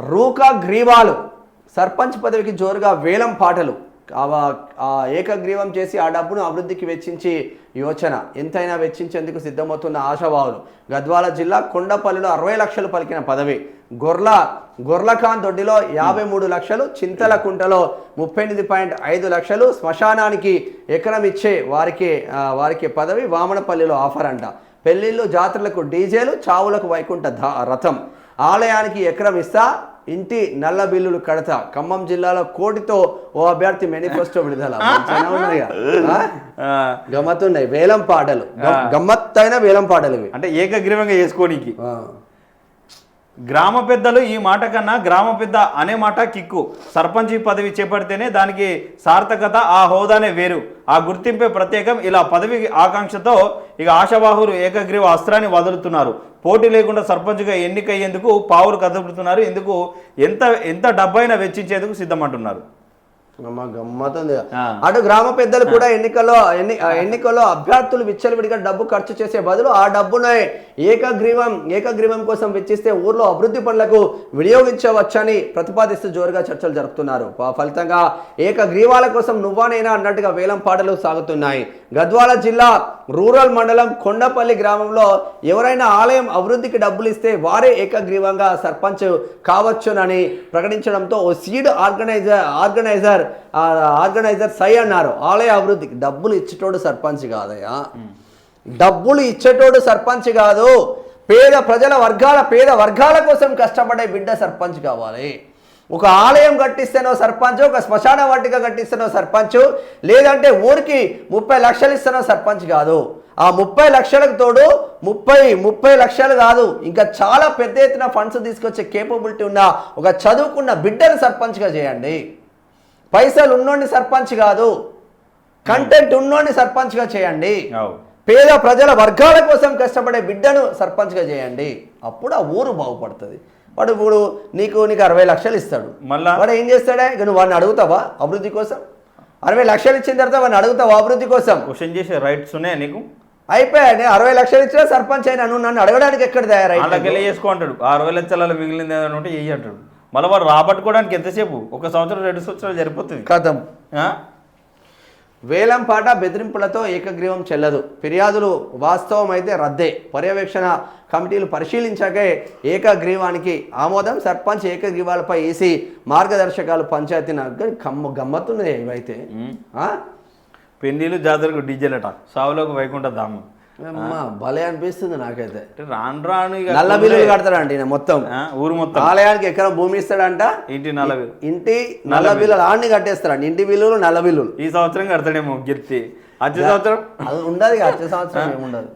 రూకా గ్రీవాలు సర్పంచ్ పదవికి జోరుగా వేలం పాటలు ఏకగ్రీవం చేసి ఆ డబ్బును అభివృద్ధికి వెచ్చించి యోచన ఎంతైనా వెచ్చించేందుకు సిద్ధమవుతున్న ఆశావాహులు. గద్వాల జిల్లా కొండపల్లిలో 60 లక్షలు పలికిన పదవి. గొర్లఖాన్ దొడ్డిలో 53 లక్షలు, చింతలకుంటలో 38.5 లక్షలు, శ్మశానానికి ఎకరం ఇచ్చే వారికి పదవి. వామనపల్లిలో ఆఫర్ అంట. పెళ్లిళ్ళు జాతరలకు డీజేలు, చావులకు వైకుంఠ రథం. ఆలయానికి ఎకరం ఇస్తా, ఇంటి నల్ల బిల్లులు కడతా. ఖమ్మం జిల్లాలో కోటితో ఓ అభ్యర్థి మేనిఫెస్టో విడుదల. గమ్మత్తున్నాయి వేలం పాటలు, గమ్మత్తైన వేలం పాటలు ఇవి. అంటే ఏకగ్రీవంగా చేసుకోనికి గ్రామ పెద్దలు ఈ మాట కన్నా గ్రామ పెద్ద అనే మాట కిక్కు. సర్పంచ్ పదవి చేపడితేనే దానికి సార్థకత, ఆ హోదానే వేరు, ఆ గుర్తింపే ప్రత్యేకం. ఇలా పదవి ఆకాంక్షతో ఇక ఆశావాహులు ఏకగ్రీవ అస్త్రాన్ని వదులుతున్నారు. పోటీ లేకుండా సర్పంచ్గా ఎన్నికయ్యేందుకు పావులు కదుపుతున్నారు. ఇందుకు ఎంత డబ్బైనా వెచ్చించేందుకు సిద్ధమంటున్నారు. గమ్మతుంది. అటు గ్రామ పెద్దలు కూడా ఎన్నికల్లో అభ్యర్థులు విచ్చలవిడిగా డబ్బు ఖర్చు చేసే బదులు ఆ డబ్బునే ఏకగ్రీవం కోసం వెచ్చిస్తే ఊర్లో అభివృద్ధి పనులకు వినియోగించవచ్చని ప్రతిపాదిస్తూ జోరుగా చర్చలు జరుపుతున్నారు. ఫలితంగా ఏకగ్రీవాల కోసం నువ్వానైనా అన్నట్టుగా వేలం పాటలు సాగుతున్నాయి. గద్వాల జిల్లా రూరల్ మండలం కొండపల్లి గ్రామంలో ఎవరైనా ఆలయం అభివృద్ధికి డబ్బులు ఇస్తే వారే ఏకగ్రీవంగా సర్పంచ్ కావచ్చునని ప్రకటించడంతో ఓ సీడ్ ఆర్గనైజర్ సై అన్నారు. ఆలయ అభివృద్ధికి డబ్బులు ఇచ్చేటోడు సర్పంచ్ కాదయ్యా, డబ్బులు ఇచ్చేటోడు సర్పంచ్ కాదు. పేద వర్గాల కోసం కష్టపడే బిడ్డ సర్పంచ్ కావాలి. ఒక ఆలయం కట్టిస్తేనో సర్పంచ్, ఒక శ్మశాన వాటిక కట్టిస్తేనో సర్పంచ్, లేదంటే ఊరికి 30 లక్షలు ఇస్తేనో సర్పంచ్ కాదు. ఆ 30 లక్షలకు తోడు 30 లక్షలు కాదు, ఇంకా చాలా పెద్ద ఎత్తున ఫండ్స్ తీసుకొచ్చే కేపబిలిటీ ఉన్న ఒక చదువుకున్న బిడ్డను సర్పంచ్గా చేయండి. పైసలు ఉన్నోడిని సర్పంచ్ కాదు, కంటెంట్ ఉన్నోడిని సర్పంచ్గా చేయండి. పేద ప్రజల వర్గాల కోసం కష్టపడే బిడ్డను సర్పంచ్గా చేయండి. అప్పుడు ఆ ఊరు బాగుపడుతుంది. వాడు ఇప్పుడు నీకు 60 లక్షలు ఇస్తాడు, మళ్ళీ వాడు ఏం చేస్తాడే? ఇక నువ్వు వాడిని అడుగుతావా అభివృద్ధి కోసం? 60 లక్షలు ఇచ్చిన తర్వాత వాడిని అడుగుతావా అభివృద్ధి కోసం? క్వశ్చన్ చేసే రైట్స్ ఉన్నాయా నీకు? అయిపోయా, నేను 60 లక్షలు ఇచ్చినా సర్పంచ్ అయినా నువ్వు నన్ను అడగడానికి ఎక్కడ తయారై చేసుకో అంటాడు. 60 లక్షల మిగిలింది ఏదైనా ఉంటే ఏ అంటాడు. మళ్ళీ వాడు రాబట్టుకోవడానికి ఎంతసేపు? 1 సంవత్సరం 2 సంవత్సరాలు సరిపోతుంది. కథం. వేలం పాట బెదిరింపులతో ఏకగ్రీవం చెల్లదు. ఫిర్యాదులు వాస్తవం అయితే రద్దే. పర్యవేక్షణ కమిటీలు పరిశీలించాకే ఏకగ్రీవానికి ఆమోదం. సర్పంచ్ ఏకగ్రీవాలపై ఈసీ మార్గదర్శకాలు. పంచాయతీ గమ్మత్తున్నాయి ఇవైతే. పెళ్లిలు జాతరకు డీజేలట, సావులోకి వైకుంఠ ధామం. భలే అనిపిస్తుంది నాకైతే. రాను నల్ల బిల్లులు కడతాడంట మొత్తం ఊరు మొత్తం. ఆలయానికి ఎకరం భూమి ఇస్తాడంట, ఇంటి నల్ల బిల్లులు ఆడిని కట్టేస్తాడంట. ఇంటి బిల్లులు నల్ల బిల్లులు ఈ సంవత్సరం కడతాడేమో గెలిచి. వచ్చే సంవత్సరం అది ఉండదు, వచ్చే సంవత్సరం ఏముండదు.